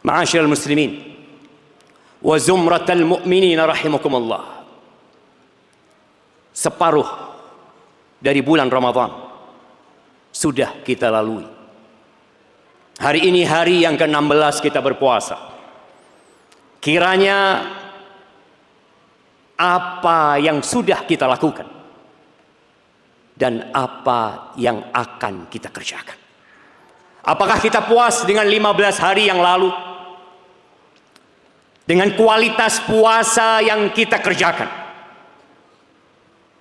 Ma'asyiral muslimin wa zumratal mu'minin rahimakumullah. Separuh dari bulan Ramadan sudah kita lalui. Hari ini hari yang ke-16 kita berpuasa. Kiranya apa yang sudah kita lakukan dan apa yang akan kita kerjakan. Apakah kita puas dengan 15 hari yang lalu? Dengan kualitas puasa yang kita kerjakan?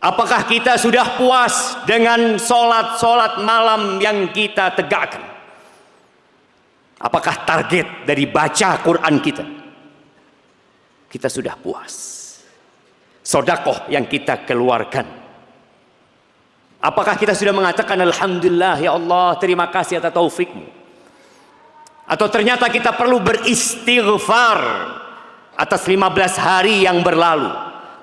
Apakah kita sudah puas dengan solat malam yang kita tegakkan? Apakah target dari baca Quran kita sudah puas? Sedekah yang kita keluarkan, apakah kita sudah mengatakan alhamdulillah ya Allah, terima kasih atas taufikmu? Atau ternyata kita perlu beristighfar atas 15 hari yang berlalu?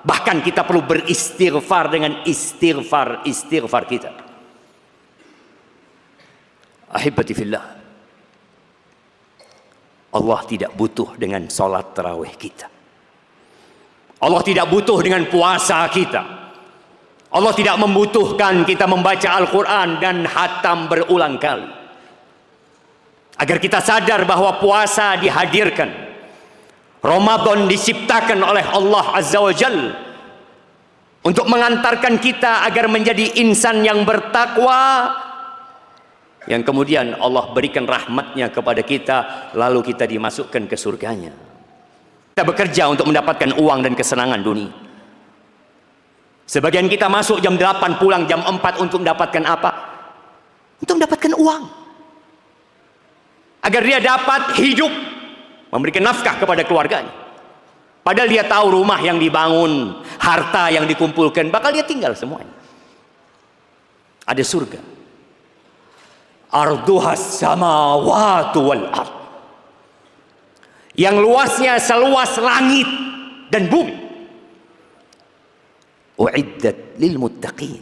Bahkan kita perlu beristighfar dengan istighfar kita. Ahibati fillah, Allah tidak butuh dengan salat tarawih kita. Allah tidak butuh dengan puasa kita. Allah tidak membutuhkan kita membaca Al-Quran dan khatam berulang kali. Agar kita sadar bahwa puasa dihadirkan, Ramadan diciptakan oleh Allah Azza wa Jalla untuk mengantarkan kita agar menjadi insan yang bertakwa, yang kemudian Allah berikan rahmatnya kepada kita, lalu kita dimasukkan ke surganya. Kita bekerja untuk mendapatkan uang dan kesenangan dunia. Sebagian kita masuk jam 8, pulang jam 4 untuk mendapatkan apa? Untuk mendapatkan uang, agar dia dapat hidup, memberikan nafkah kepada keluarganya. Padahal dia tahu rumah yang dibangun, harta yang dikumpulkan, bakal dia tinggal semuanya. Ada surga, arduhas samawatu wal ard, yang luasnya seluas langit dan bumi. Uiddat lil muttaqin,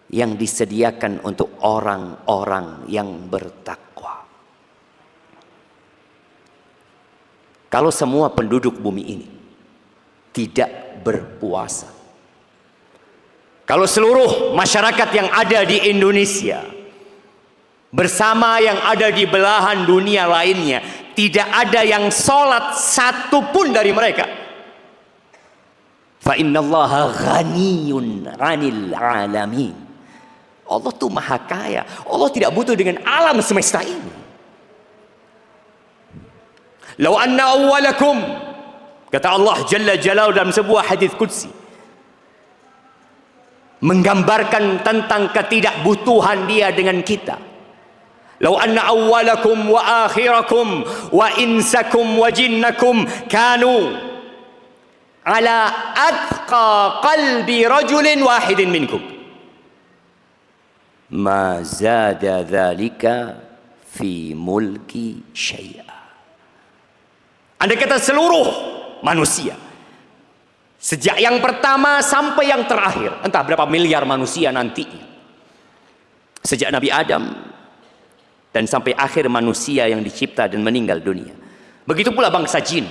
yang disediakan untuk orang-orang yang bertakwa. Kalau semua penduduk bumi ini tidak berpuasa, kalau seluruh masyarakat yang ada di Indonesia bersama yang ada di belahan dunia lainnya tidak ada yang sholat satupun dari mereka, fa innallaha ghaniyun 'anil 'alamin. Allah tuh maha kaya. Allah tidak butuh dengan alam semesta ini. Lau anna awwalakum, kata Allah Jalla Jalaluhu dalam sebuah hadis qudsi, menggambarkan tentang ketidakbutuhan dia dengan kita. Lau anna awwalakum wa akhirakum wa insakum wa jinnakum kanu ala atqa qalbi rajulin wahidin minkum ma zada dhalika fi mulki syai'a. Andai kata seluruh manusia, sejak yang pertama sampai yang terakhir, entah berapa miliar manusia nantinya, sejak Nabi Adam dan sampai akhir manusia yang dicipta dan meninggal dunia, begitu pula bangsa jin,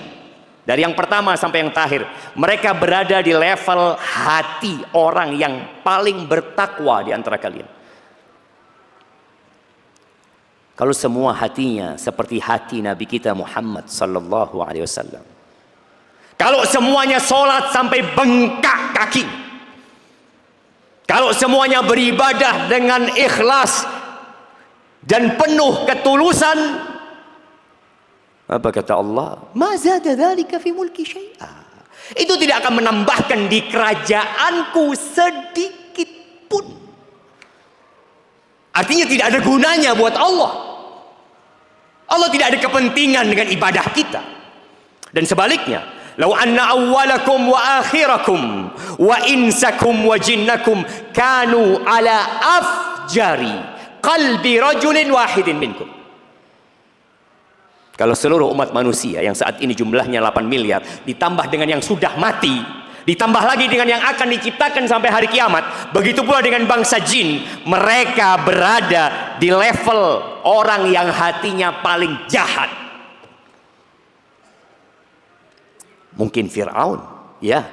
dari yang pertama sampai yang terakhir, mereka berada di level hati orang yang paling bertakwa di antara kalian. Kalau semua hatinya seperti hati Nabi kita Muhammad sallallahu alaihi wasallam, kalau semuanya sholat sampai bengkak kaki, kalau semuanya beribadah dengan ikhlas dan penuh ketulusan, apa kata Allah? Ma zada dzalika fi mulki syai'a. Itu tidak akan menambahkan di kerajaanku sedikit pun. Artinya tidak ada gunanya buat Allah. Allah tidak ada kepentingan dengan ibadah kita. Dan sebaliknya, lau anna awwalakum wa akhirakum wa insakum wa jinnakum kanu ala afjari qalbi rajulin wahidin minkum. Kalau seluruh umat manusia yang saat ini jumlahnya 8 miliar ditambah dengan yang sudah mati, ditambah lagi dengan yang akan diciptakan sampai hari kiamat, begitu pula dengan bangsa jin, mereka berada di level orang yang hatinya paling jahat. Mungkin Fir'aun, ya.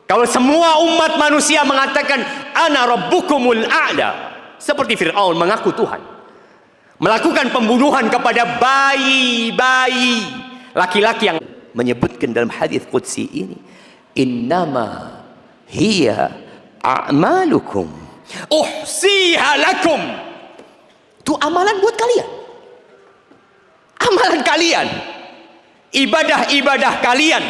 Kalau semua umat manusia mengatakan ana rabbukumul a'la, seperti Fir'aun mengaku Tuhan, melakukan pembunuhan kepada bayi-bayi laki-laki yang menyebutkan dalam hadis qudsi ini, innama hiya a'malukum uhsiha lakum. Itu amalan buat kalian, amalan kalian, ibadah-ibadah kalian,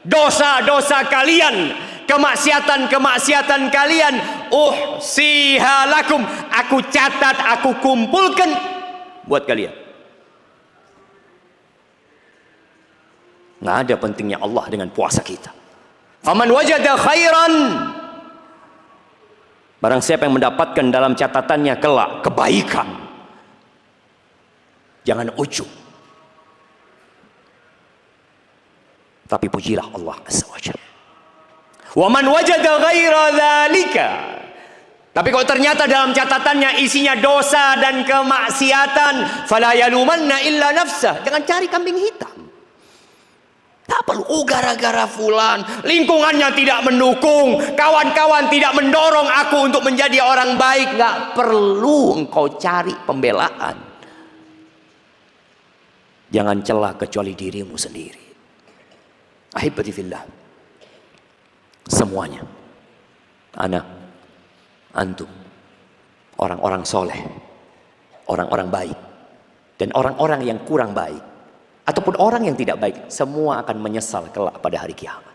dosa-dosa kalian, kemaksiatan-kemaksiatan kalian, uhsiha lakum, aku catat, aku kumpulkan buat kalian. Nggak ada pentingnya Allah dengan puasa kita. Faman wajada khairan, barang siapa yang mendapatkan dalam catatannya kelak kebaikan, jangan ujub, tapi pujilah Allah Azza wa Jalla. Wa man wajada ghaira dzalika, tapi kalau ternyata dalam catatannya isinya dosa dan kemaksiatan, fala yalumanna illa nafsah, jangan cari kambing hitam. Tak perlu, oh gara-gara fulan, lingkungannya tidak mendukung, kawan-kawan tidak mendorong aku untuk menjadi orang baik. Gak perlu engkau cari pembelaan. Jangan celah kecuali dirimu sendiri. Ahibati fillah, semuanya, ana, antum, orang-orang soleh, orang-orang baik, dan orang-orang yang kurang baik, ataupun orang yang tidak baik, semua akan menyesal kelak pada hari kiamat.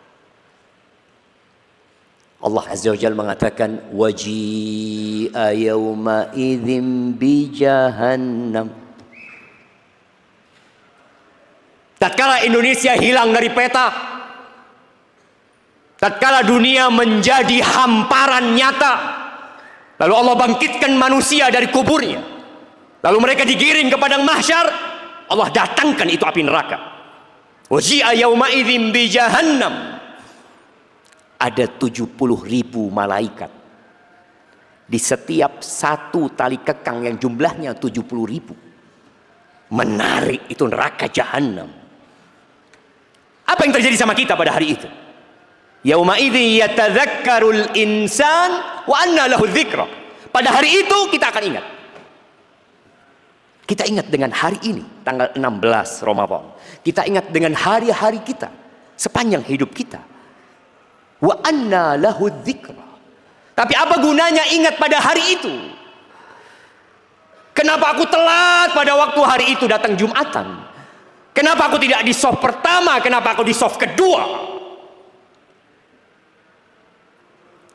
Allah Azza wa Jalla mengatakan, waji'a yawma idzin bi jahannam. Tatkala Indonesia hilang dari peta, tatkala dunia menjadi hamparan nyata, lalu Allah bangkitkan manusia dari kuburnya, lalu mereka digiring ke padang mahsyar, Allah datangkan itu api neraka. Waji'a yauma idzin bi jahannam. Ada 70.000 malaikat di setiap satu tali kekang yang jumlahnya 70.000, menarik itu neraka jahanam. Apa yang terjadi sama kita pada hari itu? Yauma idzin yatadzakkarul insan wa anna lahu dzikra. Pada hari itu kita akan ingat. Kita ingat dengan hari ini, tanggal 16 Ramadan. Kita ingat dengan hari-hari kita sepanjang hidup kita. Wa anna lahu dzikra. Tapi apa gunanya ingat pada hari itu? Kenapa aku telat pada waktu hari itu datang Jumatan? Kenapa aku tidak di soft pertama? Kenapa aku di soft kedua?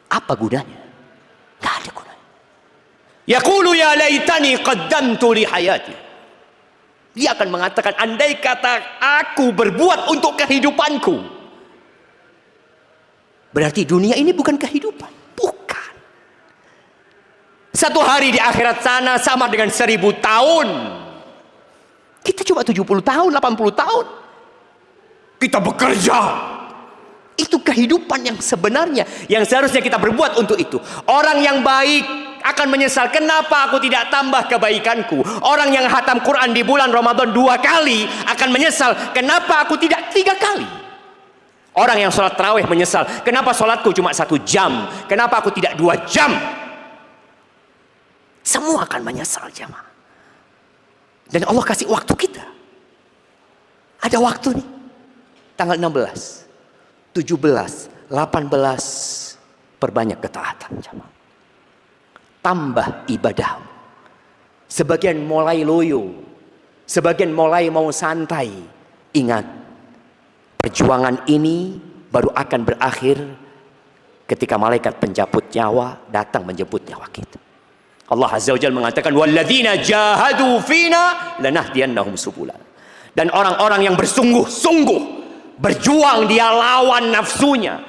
Apa gunanya? Tidak ada gunanya. Yaqulu ya laitani qaddamtu li hayati. Dia akan mengatakan, andai kata aku berbuat untuk kehidupanku. Berarti dunia ini bukan kehidupan. Bukan. Satu hari di akhirat sana sama dengan 1000 tahun. Kita cuma 70 tahun, 80 tahun. Kita bekerja. Itu kehidupan yang sebenarnya, yang seharusnya kita berbuat untuk itu. Orang yang baik akan menyesal, kenapa aku tidak tambah kebaikanku. Orang yang khatam Quran di bulan Ramadan 2 kali akan menyesal, kenapa aku tidak 3 kali. Orang yang sholat tarawih menyesal, kenapa sholatku cuma 1 jam, kenapa aku tidak 2 jam. Semua akan menyesal, jamaah. Dan Allah kasih waktu kita. Ada waktu nih. Tanggal 16, 17, 18. Perbanyak ketaatan, jamaah. Tambah ibadah. Sebagian mulai loyo, sebagian mulai mau santai. Ingat, perjuangan ini baru akan berakhir ketika malaikat penjemput nyawa datang menjemput nyawa kita. Allah Azza wa Jalla mengatakan, walladzina jahadu fina lanahdiyannahum subulana. Dan orang-orang yang bersungguh-sungguh berjuang, dia lawan nafsunya,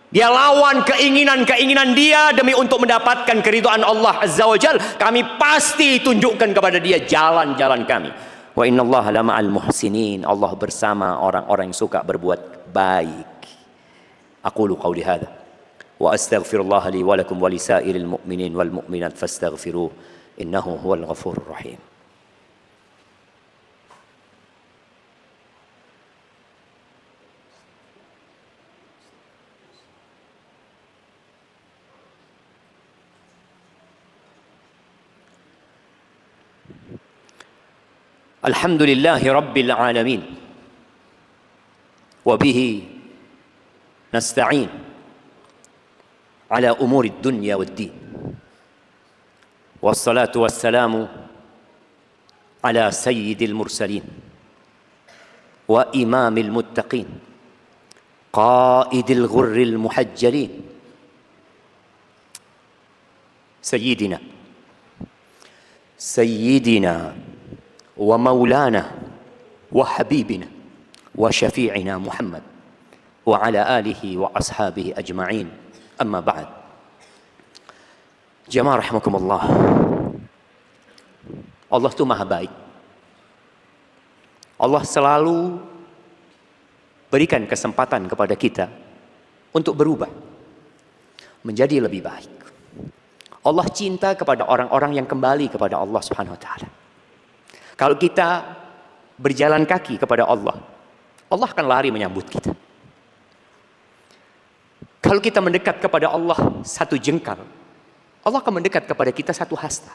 dia lawan keinginan-keinginan dia demi untuk mendapatkan keridhaan Allah Azza wa Jalla, kami pasti tunjukkan kepada dia jalan-jalan kami. Wa innallaha lama'al muhsinin. Allah bersama orang-orang yang suka berbuat baik. Aqulu qawli hadza wa astaghfirullah li wa lakum wa lisairil mu'minin wal mu'minat fastaghfiruh innahu huwal ghafurur rahim. Alhamdulillahi Rabbil Alamin, wabihi nasta'in ala umuri dunya waddin, wassalatu wassalamu ala sayyidil mursalin wa imamil muttaqin qaidil ghurril muhajjalin sayyidina wa maulana wa habibina wa syafi'ina Muhammad wa ala alihi wa ashabihi ajma'in, amma ba'd. Jamaah rahimakumullah, Allah itu maha baik. Allah selalu berikan kesempatan kepada kita untuk berubah menjadi lebih baik. Allah cinta kepada orang-orang yang kembali kepada Allah Subhanahu wa taala. Kalau kita berjalan kaki kepada Allah, Allah akan lari menyambut kita. Kalau kita mendekat kepada Allah satu jengkal, Allah akan mendekat kepada kita satu hasta.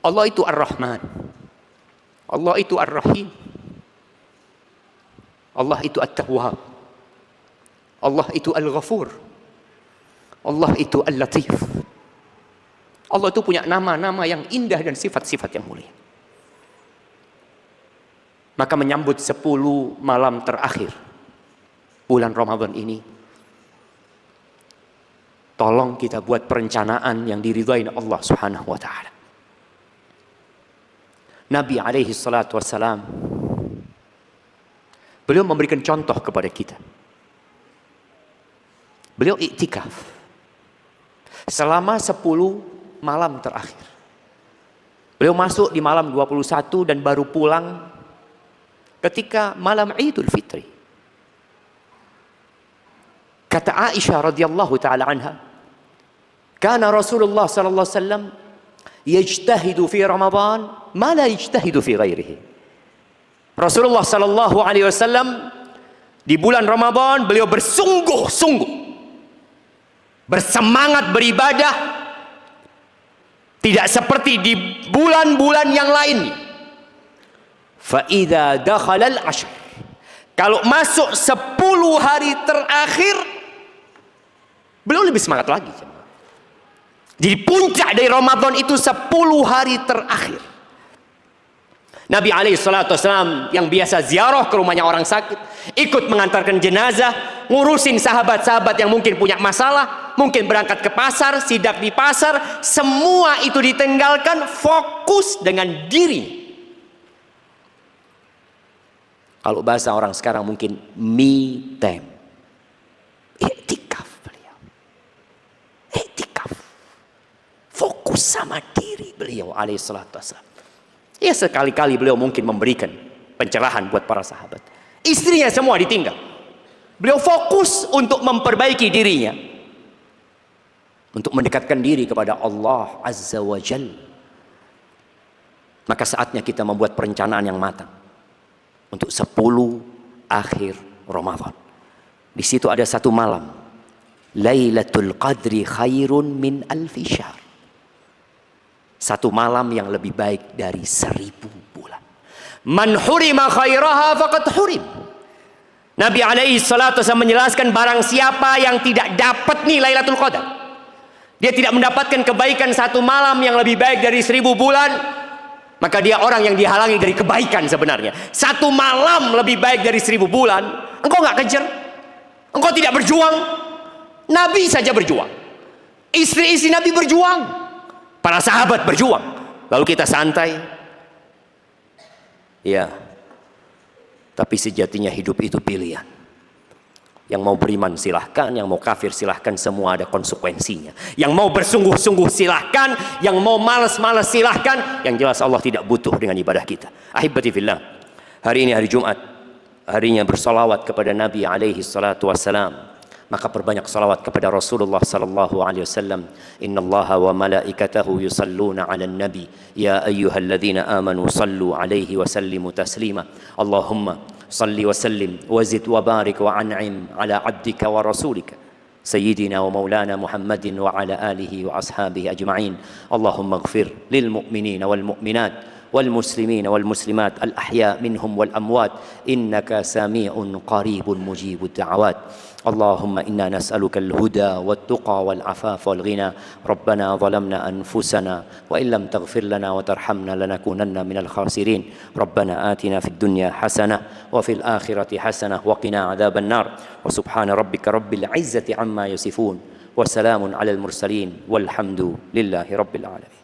Allah itu Ar-Rahman, Allah itu Ar-Rahim, Allah itu At-Tawwab, Allah itu Al-Ghafur, Allah itu Al-Latif. Allah itu punya nama-nama yang indah dan sifat-sifat yang mulia. Maka menyambut 10 malam terakhir bulan Ramadan ini, tolong kita buat perencanaan yang diridhai Allah Subhanahu wa taala. Nabi alaihi salatu wassalam, beliau memberikan contoh kepada kita. Beliau iktikaf selama 10 malam terakhir. Beliau masuk di malam 21 dan baru pulang ketika malam Idul Fitri. Kata Aisyah radhiyallahu taala anha, kana Rasulullah sallallahu alaihi wasallam yajtahidu fi Ramadan ma la yajtahidu fi ghairihi. Rasulullah sallallahu alaihi wasallam di bulan Ramadan beliau bersungguh-sungguh bersemangat beribadah, tidak seperti di bulan-bulan yang lain. Fa idza dakhala al-ashr, kalau masuk 10 hari terakhir, beliau lebih semangat lagi. Jadi puncak dari Ramadan itu 10 hari terakhir. Nabi SAW yang biasa ziarah ke rumahnya orang sakit, ikut mengantarkan jenazah, ngurusin sahabat-sahabat yang mungkin punya masalah, mungkin berangkat ke pasar, sidak di pasar, semua itu ditinggalkan, fokus dengan diri. Kalau bahasa orang sekarang mungkin me time. Iktikaf beliau. Iktikaf. Fokus sama diri beliau alaihi salatu wassalam. Ya sekali-kali beliau mungkin memberikan pencerahan buat para sahabat. Istrinya semua ditinggal. Beliau fokus untuk memperbaiki dirinya, untuk mendekatkan diri kepada Allah Azza wa Jalla. Maka saatnya kita membuat perencanaan yang matang untuk 10 akhir Ramadan. Di situ ada satu malam, Lailatul Qadri khairun min alfi syahr. Satu malam yang lebih baik dari 1000 bulan. Man hurima khairaha faqad hurim. Nabi alaihi salatu wasallam menjelaskan, barang siapa yang tidak dapat nih Lailatul Qadar, dia tidak mendapatkan kebaikan satu malam yang lebih baik dari 1000 bulan, maka dia orang yang dihalangi dari kebaikan sebenarnya. Satu malam lebih baik dari 1000 bulan, engkau nggak kejar, engkau tidak berjuang. Nabi saja berjuang, istri-istri Nabi berjuang, para sahabat berjuang, lalu kita santai. Ya, tapi sejatinya hidup itu pilihan. Yang mau beriman silahkan, yang mau kafir silahkan, semua ada konsekuensinya. Yang mau bersungguh-sungguh silahkan, yang mau malas-malas silahkan. Yang jelas Allah tidak butuh dengan ibadah kita. Ahibati fillah, hari ini hari Jumat, harinya bersalawat kepada Nabi alaihi salatu wassalam. maka perbanyak salawat kepada Rasulullah sallallahu alaihi wasallam. Innallaha wa malaikatahu yusalluna 'alan nabi ya ayyuhalladzina amanu sallu 'alaihi wa sallimu taslima. Allahumma salli wa sallim wa zid wa barik wa an'im 'ala 'abdika wa rasulika sayyidina wa maulana Muhammadin wa 'ala alihi wa ashabihi ajma'in. Allahumma ighfir lil mu'minina wal mu'minat والمسلمين والمسلمات الأحياء منهم والأموات إنك سميع قريب مجيب الدعوات. اللهم إنا نسألك الهدى والتقى والعفاف والغنى. ربنا ظلمنا أنفسنا وإن لم تغفر لنا وترحمنا لنكونن من الخاسرين. ربنا آتنا في الدنيا حسنة وفي الآخرة حسنة وقنا عذاب النار. وسبحان ربك رب العزة عما يصفون وسلام على المرسلين والحمد لله رب العالمين.